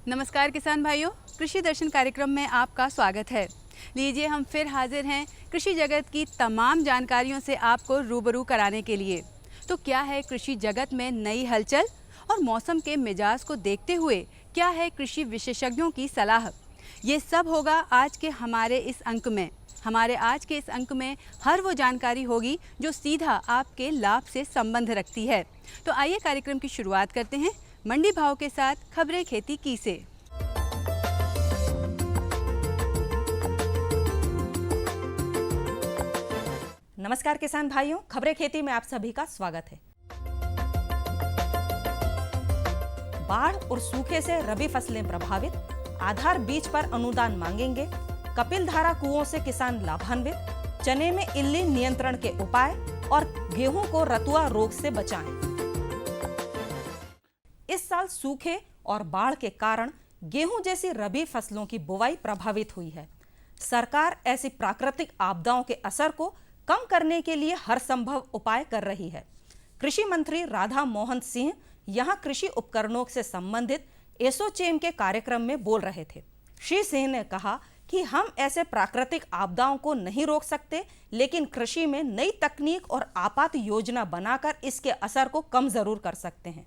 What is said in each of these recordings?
नमस्कार किसान भाइयों, कृषि दर्शन कार्यक्रम में आपका स्वागत है। लीजिए हम फिर हाजिर हैं कृषि जगत की तमाम जानकारियों से आपको रूबरू कराने के लिए। तो क्या है कृषि जगत में नई हलचल और मौसम के मिजाज को देखते हुए क्या है कृषि विशेषज्ञों की सलाह, ये सब होगा आज के हमारे इस अंक में। हमारे आज के इस अंक में हर वो जानकारी होगी जो सीधा आपके लाभ से संबंध रखती है। तो आइए कार्यक्रम की शुरुआत करते हैं मंडी भाव के साथ खबरें खेती की से। नमस्कार किसान भाइयों, खबरें खेती में आप सभी का स्वागत है। बाढ़ और सूखे से रबी फसलें प्रभावित, आधार बीज पर अनुदान मांगेंगे, कपिल धारा कुओं से किसान लाभान्वित, चने में इल्ली नियंत्रण के उपाय और गेहूं को रतुआ रोग से बचाएं। इस साल सूखे और बाढ़ के कारण गेहूं जैसी रबी फसलों की बुवाई प्रभावित हुई है। सरकार ऐसी प्राकृतिक आपदाओं के असर को कम करने के लिए हर संभव उपाय कर रही है। कृषि मंत्री राधा मोहन सिंह यहां कृषि उपकरणों से संबंधित एसोचेम के कार्यक्रम में बोल रहे थे। श्री सिंह ने कहा कि हम ऐसे प्राकृतिक आपदाओं को नहीं रोक सकते, लेकिन कृषि में नई तकनीक और आपात योजना बनाकर इसके असर को कम जरूर कर सकते हैं।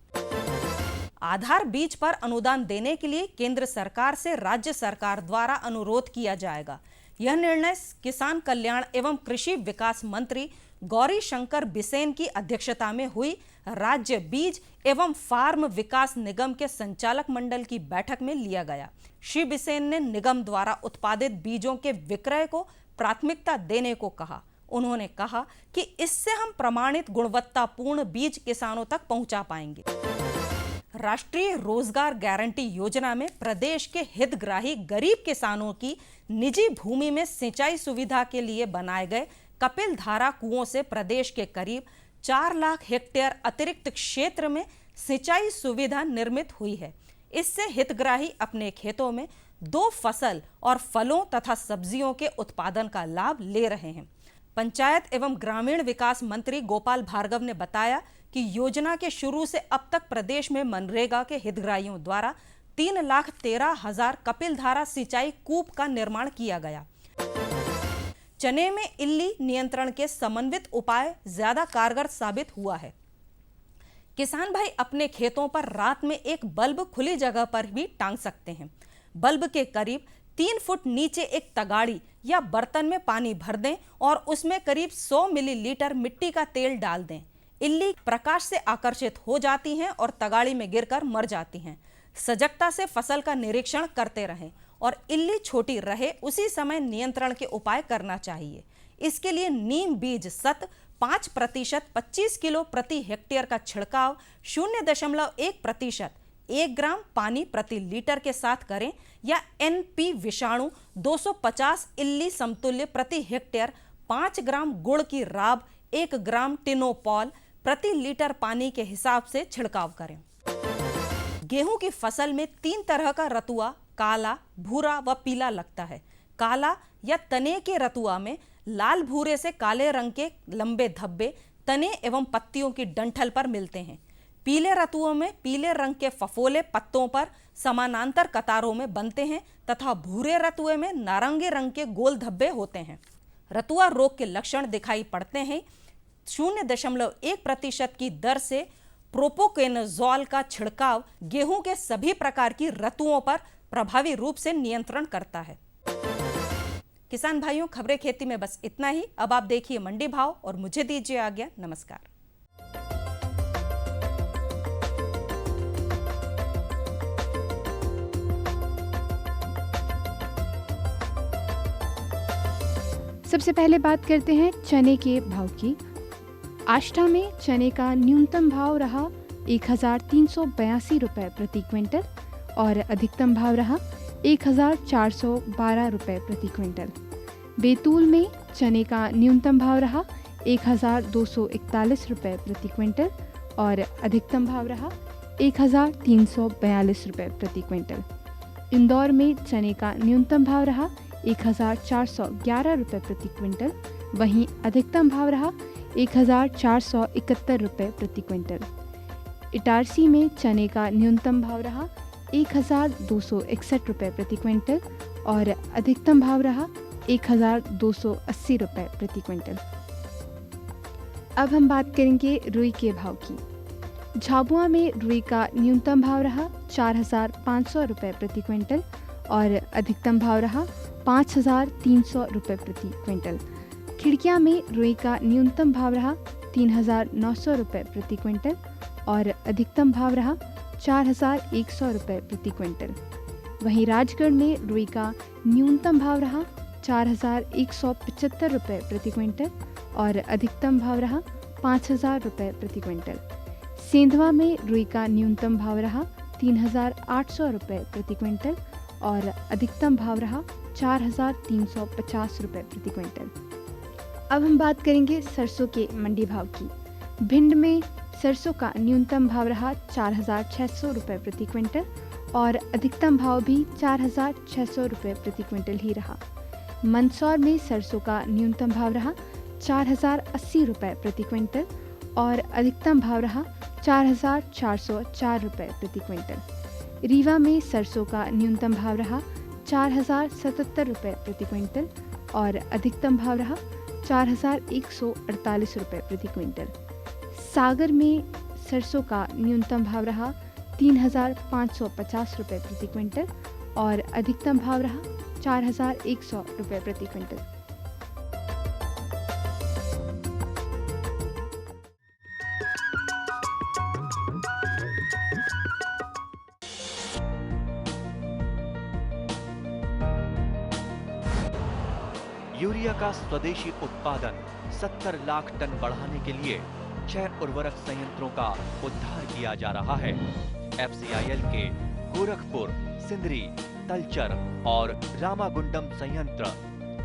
आधार बीज पर अनुदान देने के लिए केंद्र सरकार से राज्य सरकार द्वारा अनुरोध किया जाएगा। यह निर्णय किसान कल्याण एवं कृषि विकास मंत्री गौरी शंकर बिसेन की अध्यक्षता में हुई राज्य बीज एवं फार्म विकास निगम के संचालक मंडल की बैठक में लिया गया। श्री बिसेन ने निगम द्वारा उत्पादित बीजों के विक्रय को प्राथमिकता देने को कहा। उन्होंने कहा कि इससे हम प्रमाणित गुणवत्तापूर्ण बीज किसानों तक पहुंचा पाएंगे। राष्ट्रीय रोजगार गारंटी योजना में प्रदेश के हितग्राही गरीब किसानों की निजी भूमि में सिंचाई सुविधा के लिए बनाए गए कपिल धारा कुओं से प्रदेश के करीब 4 लाख हेक्टेयर अतिरिक्त क्षेत्र में सिंचाई सुविधा निर्मित हुई है। इससे हितग्राही अपने खेतों में 2 फसल और फलों तथा सब्जियों के उत्पादन का लाभ ले रहे हैं। पंचायत एवं ग्रामीण विकास मंत्री गोपाल भार्गव ने बताया कि योजना के शुरू से अब तक प्रदेश में मनरेगा के हितग्राहियों द्वारा 3,13,000 कपिल धारा सिंचाई कूप का निर्माण किया गया। चने में इल्ली नियंत्रण के समन्वित उपाय ज्यादा कारगर साबित हुआ है। किसान भाई अपने खेतों पर रात में एक बल्ब खुली जगह पर भी टांग सकते हैं। बल्ब के करीब 3 फुट नीचे एक तगाड़ी या बर्तन में पानी भर दें और उसमें करीब 100 मिलीलीटर मिट्टी का तेल डाल दें। इल्ली प्रकाश से आकर्षित हो जाती हैं और तगाड़ी में गिरकर मर जाती हैं। सजगता से फसल का निरीक्षण करते रहें और इल्ली छोटी रहे उसी समय नियंत्रण के उपाय करना चाहिए। इसके लिए नीम बीज सत 5% 25 किलो प्रति हेक्टेयर का छिड़काव 0.1% 1 ग्राम पानी प्रति लीटर के साथ करें या NP विषाणु 250 इल्ली समतुल्य प्रति हेक्टेयर 5 ग्राम गुड़ की राब 1 ग्राम टिनोपॉल प्रति लीटर पानी के हिसाब से छिड़काव करें। गेहूं की फसल में 3 तरह का रतुआ काला, भूरा व पीला लगता है। काला या तने के रतुआ में लाल भूरे से काले रंग के लंबे धब्बे तने एवं पत्तियों की डंठल पर मिलते हैं। पीले रतुओं में पीले रंग के फफोले पत्तों पर समानांतर कतारों में बनते हैं तथा भूरे रतुए में नारंगी रंग के गोल धब्बे होते हैं। रतुआ रोग के लक्षण दिखाई पड़ते हैं। 0.1% की दर से प्रोपोकेनोजोल का छिड़काव गेहूं के सभी प्रकार की रतुओं पर प्रभावी रूप से नियंत्रण करता है। किसान भाइयों, खबरें खेती में बस इतना ही। अब आप देखिए मंडी भाव और मुझे दीजिए आज्ञा। नमस्कार। सबसे पहले बात करते हैं चने के भाव की। आष्टा में चने का न्यूनतम भाव रहा 1,382 रुपये प्रति क्विंटल और अधिकतम भाव रहा 1,412 रुपये प्रति क्विंटल। बैतूल में चने का न्यूनतम भाव रहा 1,241 रुपये प्रति क्विंटल और अधिकतम भाव रहा 1,342 रुपये प्रति क्विंटल। इंदौर में चने का न्यूनतम भाव रहा 1,411 रुपये प्रति क्विंटल, वहीं अधिकतम भाव रहा 1,471 रुपये प्रति क्विंटल। इटारसी में चने का न्यूनतम भाव रहा 1,261 रुपये प्रति क्विंटल और अधिकतम भाव रहा 1,280 रुपये प्रति क्विंटल। अब हम बात करेंगे रुई के भाव की। झाबुआ में रुई का न्यूनतम भाव रहा 4,500 रुपये प्रति क्विंटल और अधिकतम भाव रहा 5,300 रुपये प्रति क्विंटल। खिड़कियाँ में रुई का न्यूनतम भाव रहा 3,900 रुपये प्रति क्विंटल और अधिकतम भाव रहा 4,100 रुपये प्रति क्विंटल। वहीं राजगढ़ में रुई का न्यूनतम भाव रहा 4,175 रुपये प्रति क्विंटल और अधिकतम भाव रहा 5,000 रुपये प्रति क्विंटल। सेंधवा में रुई का न्यूनतम भाव रहा 3,800 रुपये प्रति क्विंटल और अधिकतम भाव रहा 4,350 रुपये प्रति क्विंटल। अब हम बात करेंगे सरसों के मंडी भाव की। भिंड में सरसों का न्यूनतम भाव रहा 4,600 रुपये प्रति क्विंटल और अधिकतम भाव भी 4,600 रुपये प्रति क्विंटल ही रहा। मंदसौर में सरसों का न्यूनतम भाव रहा 4,080 रुपये प्रति क्विंटल और अधिकतम भाव रहा 4,404 रुपये प्रति क्विंटल। रीवा में सरसों का न्यूनतम भाव रहा 4,077 रुपये प्रति क्विंटल और अधिकतम भाव रहा 4,148 रुपये प्रति क्विंटल। सागर में सरसों का न्यूनतम भाव रहा 3,550 रुपये प्रति क्विंटल और अधिकतम भाव रहा 4,100 रुपये प्रति क्विंटल। यूरिया का स्वदेशी उत्पादन 70 लाख टन बढ़ाने के लिए 6 उर्वरक संयंत्रों का उद्धार किया जा रहा है। FCIL के गोरखपुर, सिंदरी, तलचर और रामागुंडम संयंत्र,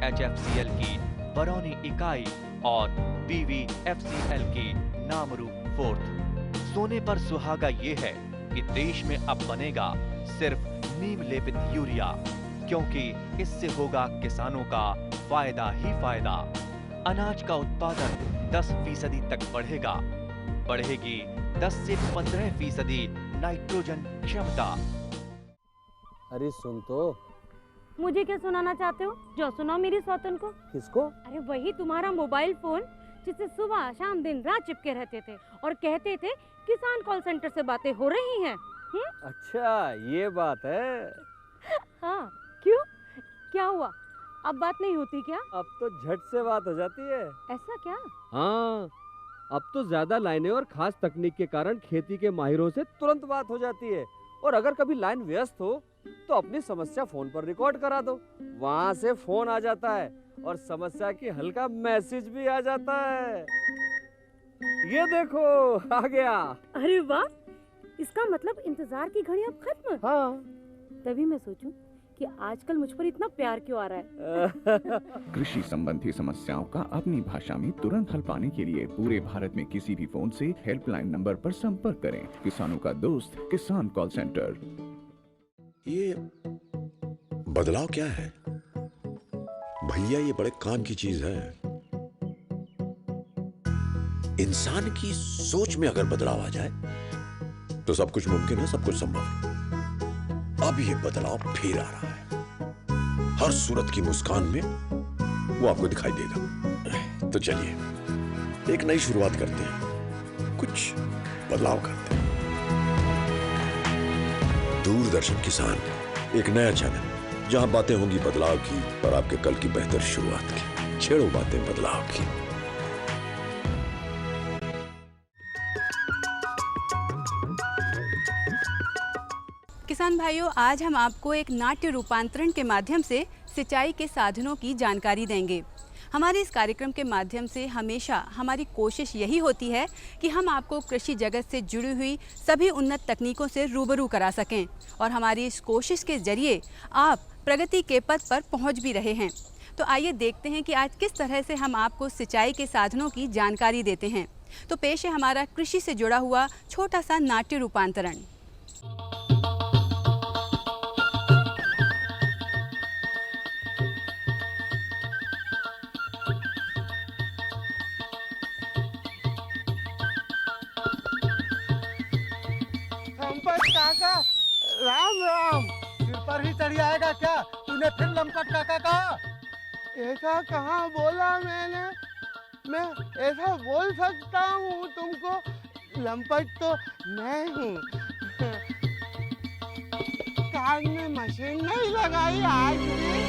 HFCL की बरौनी इकाई और BVFCL की नामरू फोर्थ। सोने पर सुहागा ये है कि देश में अब बनेगा सिर्फ नीम लेपित यूरिया, क्योंकि इससे होगा किसानों का फायदा ही फायदा। अनाज का उत्पादन 10% तक बढ़ेगा। बढ़ेगी 10 से 15% नाइट्रोजन क्षमता। अरे सुन तो। मुझे क्या सुनाना चाहते हो? जो सुनाओ मेरी सौतन को। किसको? अरे वही तुम्हारा मोबाइल फोन जिससे सुबह शाम दिन रात चिपके रहते थे और कहते थे किसान कॉल सेंटर से बातें हो रही हैं। अच्छा ये बात है। हाँ क्यों, क्या हुआ? अब बात नहीं होती क्या? अब तो झट से बात हो जाती है। ऐसा क्या? हाँ, अब तो ज्यादा लाइनें और खास तकनीक के कारण खेती के माहिरों से तुरंत बात हो जाती है। और अगर कभी लाइन व्यस्त हो तो अपनी समस्या फोन पर रिकॉर्ड करा दो, वहाँ से फोन आ जाता है और समस्या की हल का मैसेज भी आ जाता है। ये देखो आ गया। अरे वाह, इसका मतलब इंतजार की घड़ी अब खत्म। हाँ, तभी मैं सोचूं कि आजकल मुझ पर इतना प्यार क्यों आ रहा है। कृषि संबंधी समस्याओं का अपनी भाषा में तुरंत हल पाने के लिए पूरे भारत में किसी भी फोन से हेल्पलाइन नंबर पर संपर्क करें। किसानों का दोस्त किसान कॉल सेंटर। ये बदलाव क्या है भैया? ये बड़े काम की चीज है। इंसान की सोच में अगर बदलाव आ जाए तो सब कुछ मुमकिन है, सब कुछ संभव है। अब ये बदलाव फिर आ रहा है। हर सूरत की मुस्कान में वो आपको दिखाई देगा। तो चलिए एक नई शुरुआत करते हैं, कुछ बदलाव करते हैं। दूरदर्शन किसान, एक नया चैनल जहां बातें होंगी बदलाव की और आपके कल की बेहतर शुरुआत की। छेड़ो बातें बदलाव की। किसान भाइयों, आज हम आपको एक नाट्य रूपांतरण के माध्यम से सिंचाई के साधनों की जानकारी देंगे। हमारे इस कार्यक्रम के माध्यम से हमेशा हमारी कोशिश यही होती है कि हम आपको कृषि जगत से जुड़ी हुई सभी उन्नत तकनीकों से रूबरू करा सकें और हमारी इस कोशिश के जरिए आप प्रगति के पथ पर पहुंच भी रहे हैं। तो आइए देखते हैं कि आज किस तरह से हम आपको सिंचाई के साधनों की जानकारी देते हैं। तो पेश है हमारा कृषि से जुड़ा हुआ छोटा सा नाट्य रूपांतरण। राम राम। सिर पर ही चढ़ी आएगा क्या? तूने फिर लंपट काका कहा? ऐसा कहाँ बोला मैंने? मैं ऐसा बोल सकता हूँ तुमको? लंपट तो मैं हूँ। कान में मशीन नहीं लगाई आज भी?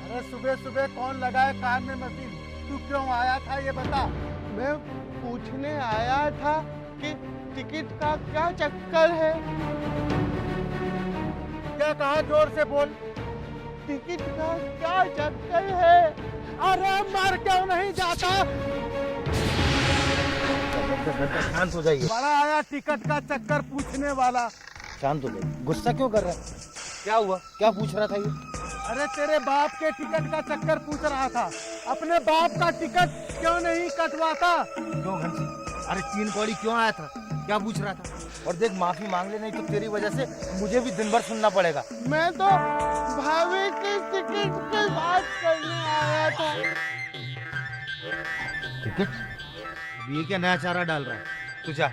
अरे सुबह सुबह कौन लगाए कान में मशीन? तू क्यों आया था ये बता। मैं पूछने आया था कि टिकट का क्या चक्कर है। क्या कहा? जोर से बोल। टिकट का क्या चक्कर है? अरे मर क्यों नहीं जाता? शांत हो जाइए। बड़ा आया टिकट का चक्कर पूछने वाला। शांत हो जाइए। गुस्सा क्यों कर रहा है? क्या हुआ? क्या पूछ रहा था ये? अरे तेरे बाप के टिकट का चक्कर पूछ रहा था। अपने बाप का टिकट क्यों नहीं कटवाता? क्यों घंसी? अरे 3 कौड़ी क्यों आया था? क्या पूछ रहा था? और देख, माफी मांग ले, नहीं तो तेरी वजह से मुझे भी दिन भर सुनना पड़ेगा। मैं तो भाभी की टिकट की बात करने आया था। टिकट? ये क्या नया चारा डाल रहा है? तू जा,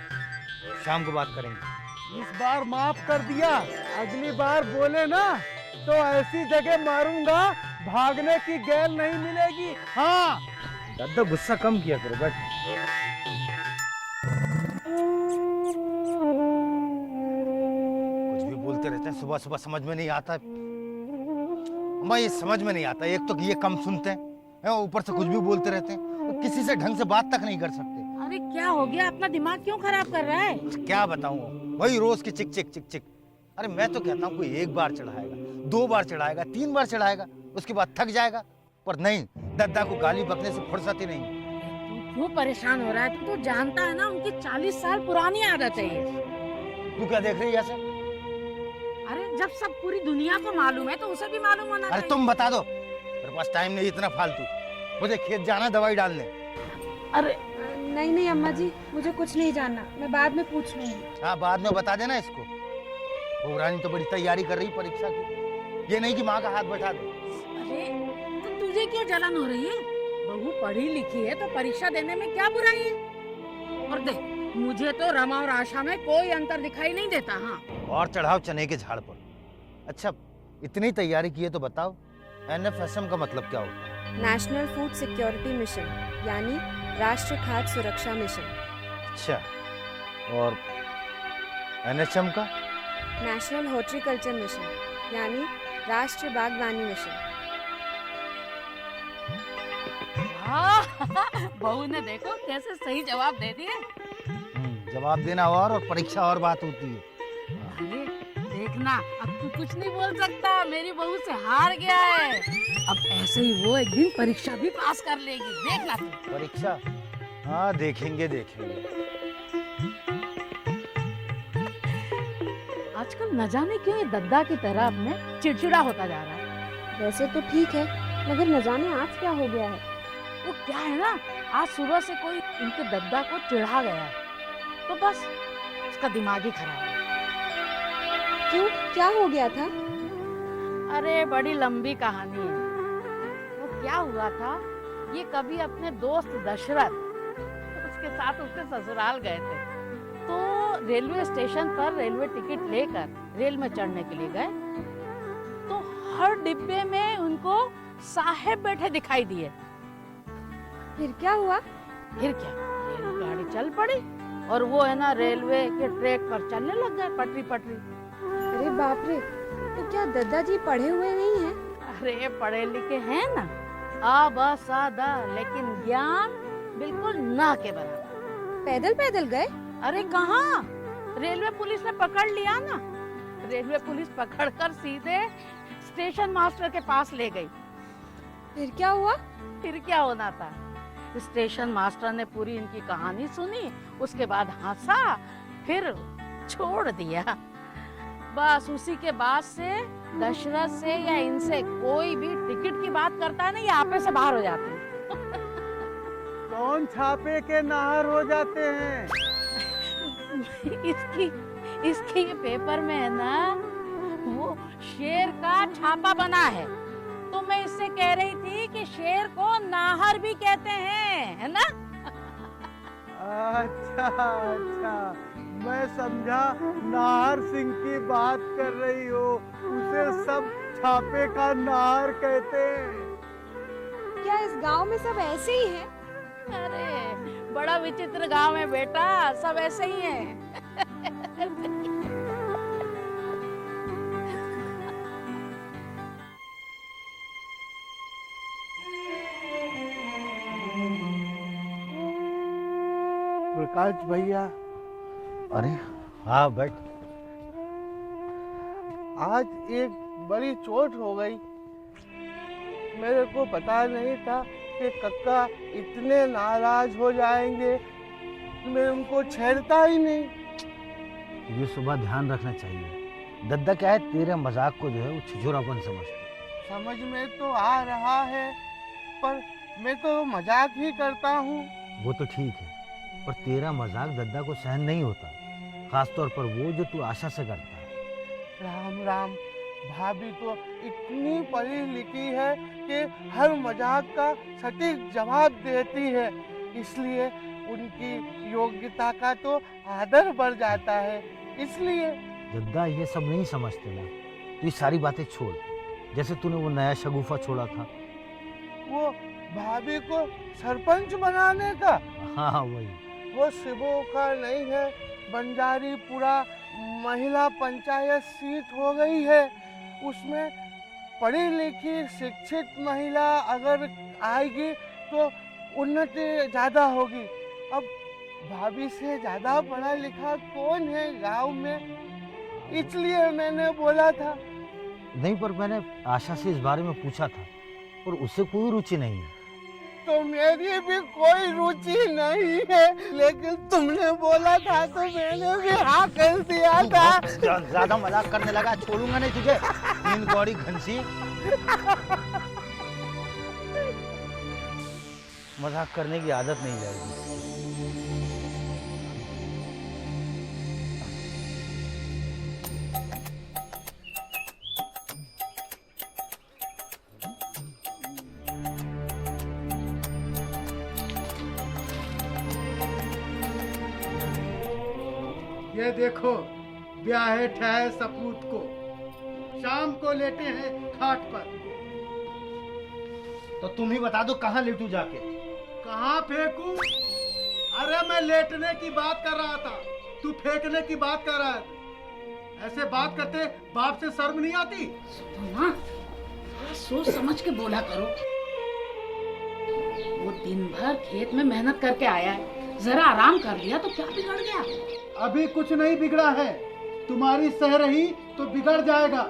शाम को बात करेंगे। इस बार माफ कर दिया, अगली बार बोले ना तो ऐसी जगह मारूंगा भागने की गैल नहीं मिलेगी। हाँ दादा, गुस्सा कम किया करो। बैठ। कुछ भी बोलते रहते हैं, सुबह सुबह समझ में नहीं आता। मैं ये समझ में नहीं आता, एक तो ये कम सुनते हैं, ऊपर से कुछ भी बोलते रहते हैं, किसी से ढंग से बात तक नहीं कर सकते। अरे क्या हो गया? अपना दिमाग क्यों खराब कर रहा है? क्या बताऊं, वही रोज की चिक चिक चिक चिक। अरे मैं तो कहता हूँ कोई 1 बार चढ़ाएगा, 2 बार चढ़ाएगा, 3 बार चढ़ाएगा, उसके बाद थक जाएगा। पर नहीं, दद्दा को गाली बकने से फुर्सत ही नहीं। तू क्यों परेशान हो रहा है? तू तो जानता है ना उनकी 40 साल पुरानी आदत है ये। तू क्या देख रही है ऐसे? अरे जब सब पूरी दुनिया को मालूम है तो उसे भी मालूम होना अरे चाहिए। तुम बता दो, मेरे पास टाइम नहीं इतना फालतू। मुझे खेत जाना दवाई डालने। अरे नहीं अम्मा जी, मुझे कुछ नहीं जानना, मैं बाद में पूछ लूंगी। हाँ, बाद में बता देना इसको। वो रानी तो बड़ी तैयारी कर रही परीक्षा की, ये नहीं कि माँ का हाथ बैठा दे। अरे तो तुझे क्यों जलन हो रही है? बहू पढ़ी लिखी है तो परीक्षा देने में क्या बुराई है? और देख, मुझे तो रमा और आशा में कोई अंतर दिखाई नहीं देता। हाँ, और चढ़ाओ चने के झाड़ पर। अच्छा, इतनी तैयारी की है तो बताओ, NFSM का मतलब क्या होता है? नेशनल फूड सिक्योरिटी मिशन, यानी राष्ट्रीय खाद्य सुरक्षा मिशन। अच्छा, और NHM का? नेशनल हॉर्टिकल्चर मिशन, यानी राष्ट्रीय बागवानी मिशन। बहू ने देखो कैसे सही जवाब दे दिए। जवाब देना और परीक्षा और बात होती है। अरे देखना, अब तू कुछ नहीं बोल सकता, मेरी बहू से हार गया है। अब ऐसे ही वो एक दिन परीक्षा भी पास कर लेगी, देखना तू। परीक्षा? हाँ, देखेंगे देखेंगे। आजकल न जाने क्यों ये दद्दा की तरह अपने चिड़चिड़ा होता जा रहा है। वैसे तो ठीक है, मगर न जाने आज क्या हो गया है। वो क्या है ना, आज सुबह से कोई इनके दद्दा को चिढ़ा गया है, तो बस उसका दिमाग ही खराब है। क्यों, क्या हो गया था? अरे बड़ी लंबी कहानी है। वो क्या हुआ था, ये कभी अपने दोस्त दशरथ उसके साथ उसके ससुराल गए थे, तो रेलवे स्टेशन पर रेलवे टिकट लेकर रेल में चढ़ने के लिए गए, तो हर डिब्बे में उनको साहेब बैठे दिखाई दिए। फिर क्या हुआ? फिर क्या, रेलगाड़ी चल पड़ी और वो है ना रेलवे के ट्रैक पर चलने लग गए, पटरी पटरी। अरे बाप रे, तो क्या दादाजी पढ़े हुए नहीं हैं? अरे पढ़े लिखे हैं ना, आ बा सा दा, लेकिन ज्ञान बिल्कुल ना के बराबर। पैदल पैदल गए? अरे कहाँ, रेलवे पुलिस ने पकड़ लिया ना। रेलवे पुलिस पकड़कर सीधे स्टेशन मास्टर के पास ले गई। फिर क्या हुआ? फिर क्या होना था, स्टेशन मास्टर ने पूरी इनकी कहानी सुनी, उसके बाद हंसा, फिर छोड़ दिया। बस उसी के बाद से दशरथ से या इनसे कोई भी टिकट की बात करता है ना, ये आपे से बाहर हो जाते हैं। कौन छापे के नाहर हो जाते हैं? इसके ये पेपर में है ना, वो शेर का छापा बना है, तो मैं इससे कह रही थी कि शेर को नाहर भी कहते हैं, है ना? अच्छा अच्छा, मैं समझा नाहर सिंह की बात कर रही हो। उसे सब छापे का नाहर कहते हैं। क्या इस गांव में सब ऐसे ही हैं? अरे बड़ा विचित्र गांव है बेटा, सब ऐसे ही हैं। प्रकाश भैया, अरे हाँ बैठ। आज एक बड़ी चोट हो गई। मेरे को पता नहीं था कि कक्का इतने नाराज हो जाएंगे। मैं उनको छेड़ता ही नहीं। ये सुबह ध्यान रखना चाहिए। दद्दा क्या है, तेरे मजाक को जो है वो छिछोरापन समझते। समझ में तो आ रहा है, पर मैं तो मजाक ही करता हूँ। वो तो ठीक है, पर तेरा मजाक दद्दा को सहन नहीं होता, खासतौर पर वो जो तू आशा से करता है। राम राम, भाभी तो इतनी पढ़ी लिखी है कि हर मजाक का सटीक जवाब देती है, इसलिए उनकी योग्यता का तो आदर बढ़ जाता है। इसलिए दद्दा ये सब नहीं समझते ना, तू ये सारी बातें छोड़। जैसे तूने वो नया शगुफा छोड़ा था, वो भाभी को सरपंच बनाने का। हाँ वही। वो शिबो का नहीं है, बंजारीपुरा महिला पंचायत सीट हो गई है। उसमें पढ़ी लिखी शिक्षित महिला अगर आएगी तो उन्नति ज्यादा होगी। अब भाभी से ज्यादा पढ़ा लिखा कौन है गांव में, इसलिए मैंने बोला था। नहीं, पर मैंने आशा से इस बारे में पूछा था और उससे कोई रुचि नहीं है। तो मेरी भी कोई रुचि नहीं है, लेकिन तुमने बोला था तो मैंने भी हाँ कर दिया था। ज्यादा मजाक करने लगा, छोड़ूंगा नहीं तुझे। इन गौड़ी घंसी मजाक करने की आदत नहीं जाएगी। ये देखो, ब्याहे ठहर सपूत को, शाम को लेटे हैं खाट पर। तो तुम ही बता दो कहाँ लेटू जाके। कहाँ फेंकूं? अरे मैं लेटने की बात कर रहा था, तू फेंकने की बात कर रहा है। ऐसे बात करते बाप से शर्म नहीं आती? ना सोच समझ के बोला करो। वो दिन भर खेत में मेहनत करके आया है, जरा आराम कर लिया तो क्या बिगड़ गया? अभी कुछ नहीं बिगड़ा है, तुम्हारी सह रही तो बिगड़ जाएगा।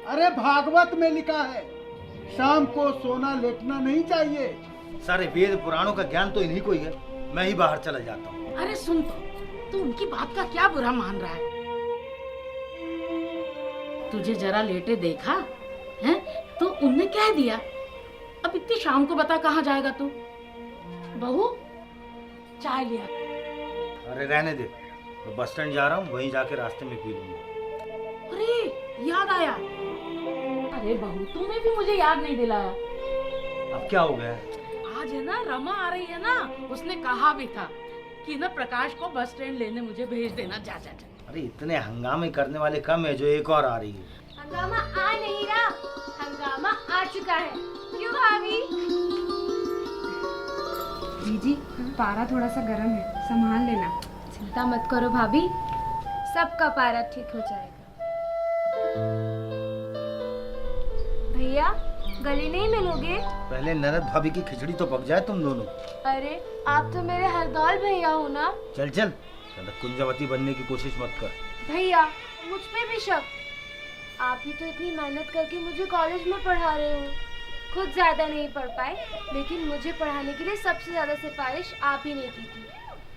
अरे भागवत में लिखा है, शाम को सोना लेटना नहीं चाहिए। सारे वेद पुराणों का ज्ञान तो इन्हीं को ही है। मैं ही बाहर चला जाता हूँ। अरे सुन तो उनकी बात का क्या बुरा मान रहा है? तुझे जरा लेटे देखा है तो उनने कह दिया। अब इतनी शाम को बता कहाँ जाएगा तू? बहू चाय लिया। अरे रहने दे, तो बस स्टैंड जा रहा हूँ, वहीं जाके रास्ते में पी लूंगा। अरे याद आया। अरे बहू तुमने भी मुझे याद नहीं दिलाया। अब क्या हो गया? आज है ना रमा आ रही है ना, उसने कहा भी था कि ना प्रकाश को बस स्टैंड लेने मुझे भेज देना। जा जा जा। अरे इतने हंगामे करने वाले कम है जो एक और आ रही है। हंगामा आ नहीं रहा, हंगामा आ चुका है। क्यों भाभी? दीदी पारा थोड़ा सा गर्म है, संभाल लेना। चिंता मत करो भाभी, सबका पारा ठीक हो जाएगा। भैया गले नहीं मिलोगे? पहले ननद भाभी की खिचड़ी तो पक जाए तुम दोनों। अरे आप तो मेरे हरदौल भैया हो ना। चल चल, ज्यादा कुंजवती बनने की कोशिश मत कर। भैया मुझ पे भी शक। आप ही तो इतनी मेहनत करके मुझे कॉलेज में पढ़ा रहे हो। खुद ज्यादा नहीं पढ़ पाए, लेकिन मुझे पढ़ाने के लिए सबसे ज्यादा सिफारिश आप ही ने की थी।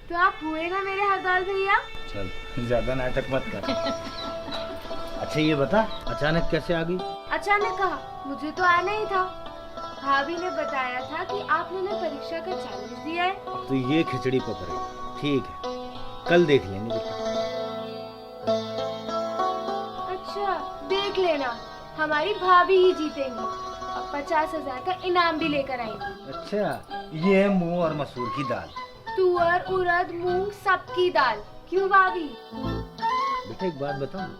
तो आप हुए ना मेरे हरदौल भैया। चल ज्यादा नाटक मत कर। अच्छा ये बता, अचानक कैसे आ गई? अचानक कहा, मुझे तो आना ही था। भाभी ने बताया था कि आपने ना परीक्षा का चैलेंज दिया है। तो ये खिचड़ी पक रही, ठीक है, कल देख लेंगे बेटा। अच्छा देख लेना, हमारी भाभी ही जीतेंगी और 50,000 का इनाम भी लेकर आएंगी। अच्छा, ये है मूंग और मसूर की दाल। तुअर, उड़द, मूंग सबकी दाल। क्यों भाभी? बेटा एक बात बताऊं,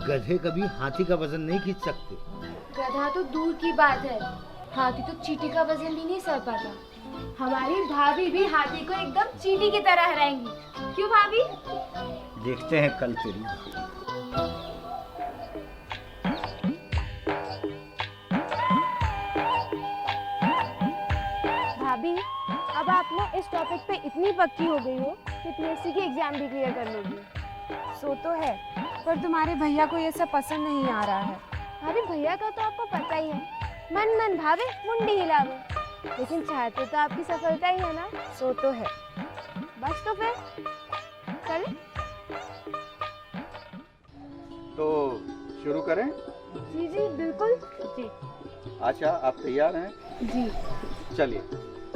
गधे कभी हाथी का वजन नहीं खींच सकते। गधा तो दूर की बात है, हाथी तो चींटी का वजन भी नहीं सह पाता। हमारी भाभी भी हाथी को एकदम चींटी की तरह हराएंगी। क्यों भाभी? देखते हैं कल तेरी। भाभी, अब आप ना इस टॉपिक पे इतनी पक्की हो गई हो कि पीएससी की एग्जाम भी क्लियर कर लोगी। सो तो है, पर तुम्हारे भैया को ये सब पसंद नहीं आ रहा है। भाभी भैया का तो आपको पता ही है, मन मन भावे मुंडी हिलावे, लेकिन चाहते तो आपकी सफलता ही है ना। सो तो है। बस तो फिर चले। तो शुरू करें? जी जी बिल्कुल जी। आशा आप तैयार हैं? जी। चलिए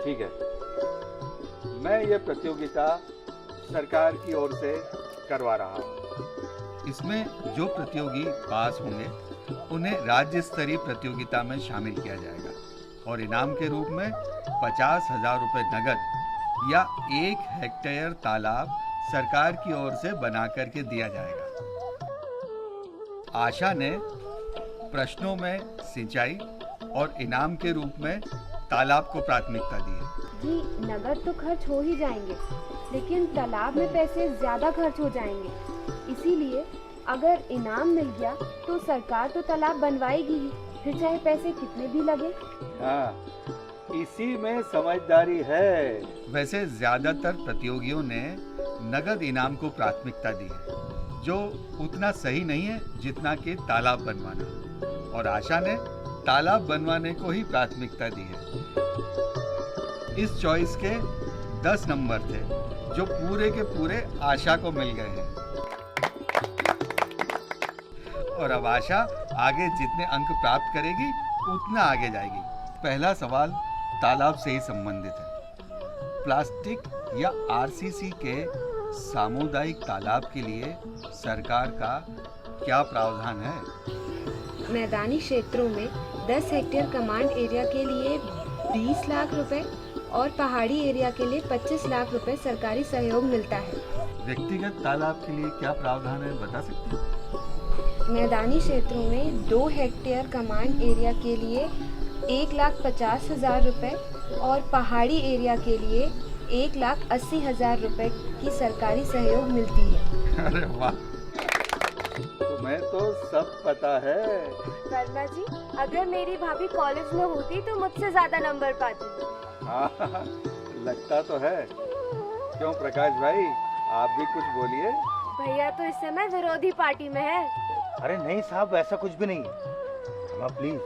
ठीक है। मैं ये प्रतियोगिता सरकार की ओर से करवा रहा हूँ। इसमें जो प्रतियोगी पास होंगे उन्हें राज्य स्तरीय प्रतियोगिता में शामिल किया जाएगा और इनाम के रूप में 50,000 रुपये नगद या 1 हेक्टेयर तालाब सरकार की ओर से बना करके दिया जाएगा। आशा ने प्रश्नों में सिंचाई और इनाम के रूप में तालाब को प्राथमिकता दी है। जी नगद तो खर्च हो ही जाएंगे, लेकिन तालाब में पैसे ज्यादा खर्च हो जाएंगे, इसीलिए अगर इनाम मिल गया तो सरकार तो तालाब बनवाएगी ही, फिर चाहे पैसे कितने भी लगे। हाँ, इसी में समझदारी है। वैसे ज्यादातर प्रतियोगियों ने नगद इनाम को प्राथमिकता दी है, जो उतना सही नहीं है जितना कि तालाब बनवाना, और आशा ने तालाब बनवाने को ही प्राथमिकता दी है। इस चॉइस के 10 नंबर थे जो पूरे के पूरे आशा को मिल गए हैं, और अब आशा आगे जितने अंक प्राप्त करेगी उतना आगे जाएगी। पहला सवाल तालाब से ही संबंधित है। प्लास्टिक या आरसीसी के सामुदायिक तालाब के लिए सरकार का क्या प्रावधान है? मैदानी क्षेत्रों में 10 हेक्टेयर कमांड एरिया के लिए 20 लाख रुपए और पहाड़ी एरिया के लिए 25 लाख रुपए सरकारी सहयोग मिलता है। व्यक्तिगत तालाब के लिए क्या प्रावधान है, बता सकते हैं? मैदानी क्षेत्रों में 2 हेक्टेयर कमांड एरिया के लिए 1,50,000 रुपए और पहाड़ी एरिया के लिए 1,80,000 रुपए की सरकारी सहयोग मिलती है। अरे वाह, तुम्हें तो सब पता है। वर्मा जी, अगर मेरी भाभी कॉलेज में होती तो मुझसे ज्यादा नंबर पाती। हाँ, लगता तो है। क्यों प्रकाश भाई, आप भी कुछ बोलिए। भैया तो इस समय विरोधी पार्टी में है। अरे नहीं साहब, ऐसा कुछ भी नहीं है। हाँ प्लीज।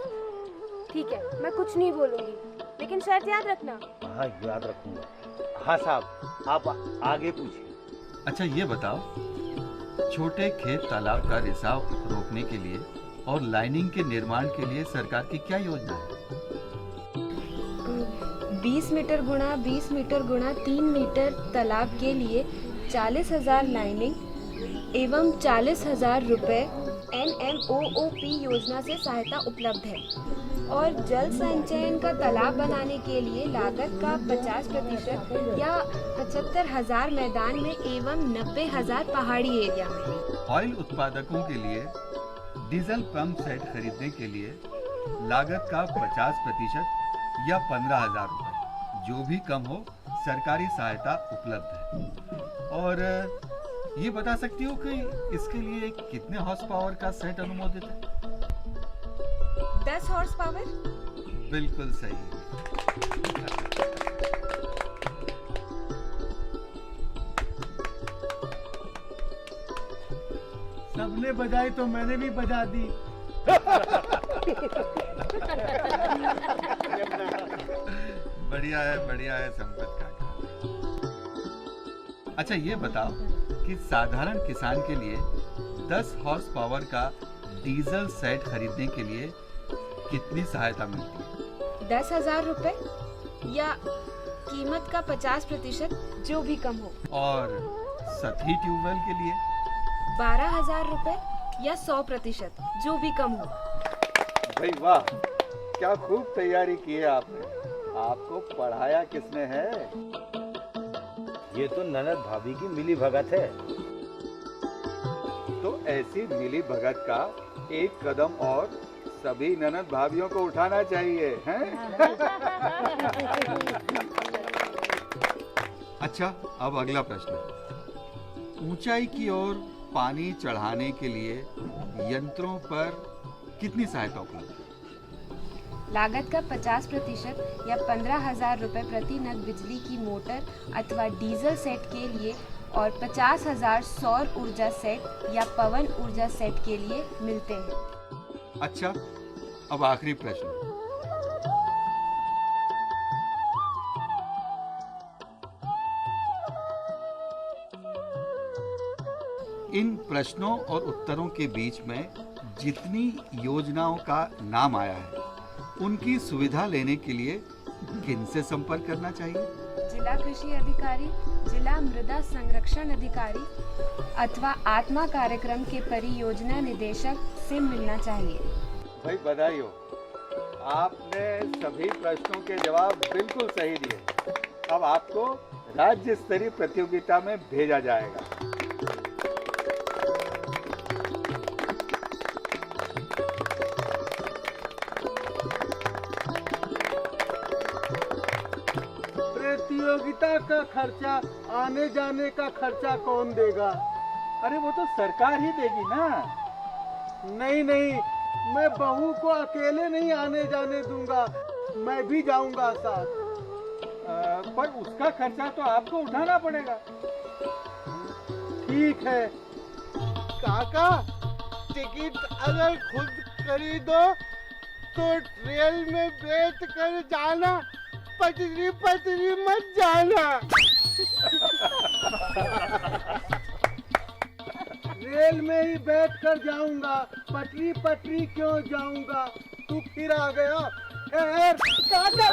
ठीक है, मैं कुछ नहीं बोलूंगी, लेकिन शर्त याद रखना। हाँ याद रखूंगा। हाँ साहब, आप आगे पूछिए। अच्छा ये बताओ, छोटे खेत तालाब का रिसाव रोकने के लिए और लाइनिंग के निर्माण के लिए सरकार की क्या योजना है? 20 मीटर गुणा 20 मीटर गुणा 3 मीटर तालाब के लिए 40,000 लाइनिंग एवं 40,000 रुपए NMOOP योजना से सहायता उपलब्ध है, और जल संचयन का तालाब बनाने के लिए लागत का 50% या 75,000 मैदान में एवं 90,000 पहाड़ी एरिया में। ऑयल उत्पादकों के लिए डीजल पंप सेट खरीदने के लिए लागत का 50% या 15,000 रुपए, जो भी कम हो, सरकारी सहायता उपलब्ध है। और ये बता सकती हो कि इसके लिए कितने हॉर्स पावर का सेट अनुमोदित है? 10 हॉर्स पावर। बिल्कुल सही। सबने बजाई तो मैंने भी बजा दी। बढ़िया है संपत काका। अच्छा ये बताओ कि साधारण किसान के लिए 10 हॉर्स पावर का डीजल सेट खरीदने के लिए कितनी सहायता मिलती है? 10,000 रुपए या कीमत का 50% जो भी कम हो। और सतही ट्यूबवेल के लिए 12,000 रुपए या 100% जो भी कम हो। भाई वाह, क्या खूब तैयारी की है आपने। आपको पढ़ाया किसने है? ये तो ननद भाभी की मिली भगत है। तो ऐसी मिली भगत का एक कदम और सभी ननद भाभियों को उठाना चाहिए, हैं? अच्छा, अब अगला प्रश्न। ऊंचाई की ओर पानी चढ़ाने के लिए यंत्रों पर कितनी सहायता उपलब्ध है? लागत का 50% या 15,000 रुपये प्रति नग बिजली की मोटर अथवा डीजल सेट के लिए और 50,000 सौर ऊर्जा सेट या पवन ऊर्जा सेट के लिए मिलते हैं। अच्छा, अब आखिरी प्रश्न। इन प्रश्नों और उत्तरों के बीच में जितनी योजनाओं का नाम आया है, उनकी सुविधा लेने के लिए किनसे संपर्क करना चाहिए? जिला कृषि अधिकारी, जिला मृदा संरक्षण अधिकारी अथवा आत्मा कार्यक्रम के परियोजना निदेशक से मिलना चाहिए। भाई बधाई हो, आपने सभी प्रश्नों के जवाब बिल्कुल सही दिए। अब आपको राज्य स्तरीय प्रतियोगिता में भेजा जाएगा। प्रतियोगिता का खर्चा, आने जाने का खर्चा कौन देगा? अरे वो तो सरकार ही देगी ना। नहीं नहीं, मैं बहू को अकेले नहीं आने जाने दूंगा, मैं भी जाऊंगा साथ। पर उसका खर्चा तो आपको उठाना पड़ेगा। ठीक है काका, टिकट अगर खुद खरीदो तो ट्रेन में बैठ कर जाना, पटरी पटरी मत जाना। रेल में ही बैठ कर जाऊंगा, पटरी पटरी क्यों जाऊंगा? तू फिर आ गया। काका,